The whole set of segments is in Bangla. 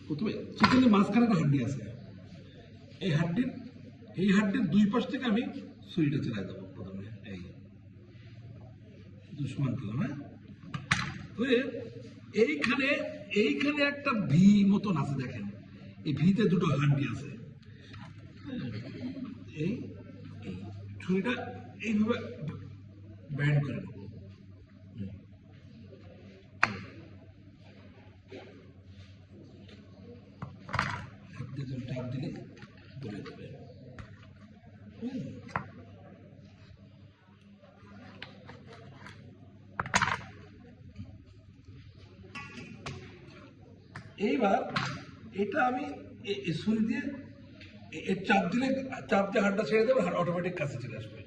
প্রথমে চিকেনের মাঝখানে একটা হাড্ডি আছে, এই হাড্ডির দুই পাশ থেকে আমি ছুরিটা চালাই দেবো প্রথমে। এই দুশ্মন করলাম, হ্যাঁ। এইখানে এইখানে একটা ভি মতন আছে, দেখেন এই ভিতে দুটো হাড্ডি আছে। এই ছুরিটা এইভাবে ব্যান্ড করে নেবো। টাপ দিলে বলে দেবে। এইবার এটা আমি ছুরি দিয়ে চাপ দিয়ে হাড়টা ছেড়ে দেবো, হাড় অটোমেটিক কাছে চলে আসবে।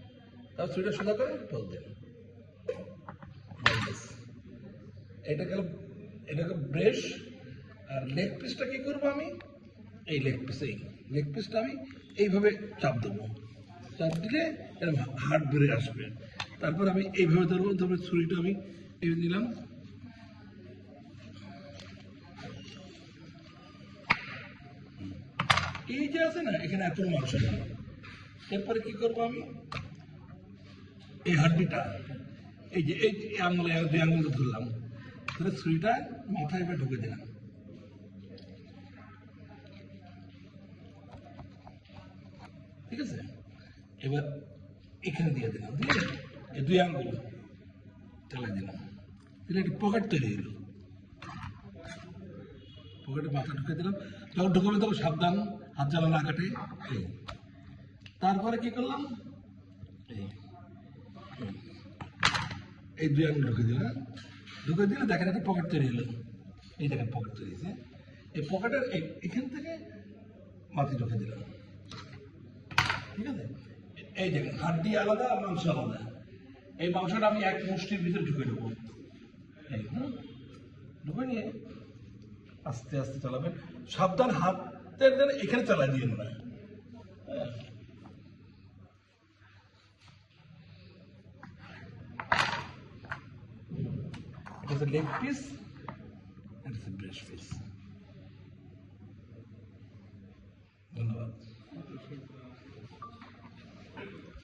তারপর ছুরিটা সোজা করে ফল দেবেন। এটাকে ব্রেশ। আর লেগ পিসটা কি করবো আমি, এই লেগ পিসটা আমি এইভাবে চাপ দেবো। চাপ দিলে এরকম হাড় বেড়ে আসবে। তারপর আমি এইভাবে ধরবো, তারপরে ছুরিটা আমি এই দিলাম। এই যে আছে না, এখানে এত মাংস দিলাম। এরপরে কি করবো আমি, এই হাড্ডিটা এই যে এই আঙুলে দুই আঙুলে ধরলাম, তাহলে ছুরিটা মাথায় এবার ঢুকে দিলাম। ঠিক আছে, এবার এখানে দিয়ে দিলাম, দিয়ে এই দুই আঙুল চালাই দিলাম, দিলে একটা পকেট তৈরি হলো। পকেটে মাথা ঢুকে দিলাম, যখন ঢুকাবে তখন সাবধান, হাত জ্বালা না কাটে। তারপরে কি করলাম, এই দুই আঙুল ঢুকে দিলাম, ঢুকে দিলে দেখেন একটা পকেট তৈরি হলো। এই দেখেন পকেট তৈরি হয়েছে। এই পকেটের এখান থেকে মাথা ঢুকে দিলাম। ঠিক আছে, এই দেখেন হাড্ডি আলাদা, মাংস আলাদা। এই মাংসটা আমি এক মুষ্টির ভিতরে ঢুকে দেবো। ঢুকে নিয়ে আস্তে আস্তে চালাবেন, সাবধান, হাতের যেন এখানে চালাই দিয়ে না। এটা হচ্ছে লেগ পিস, এটা হচ্ছে ব্রেস্ট পিস।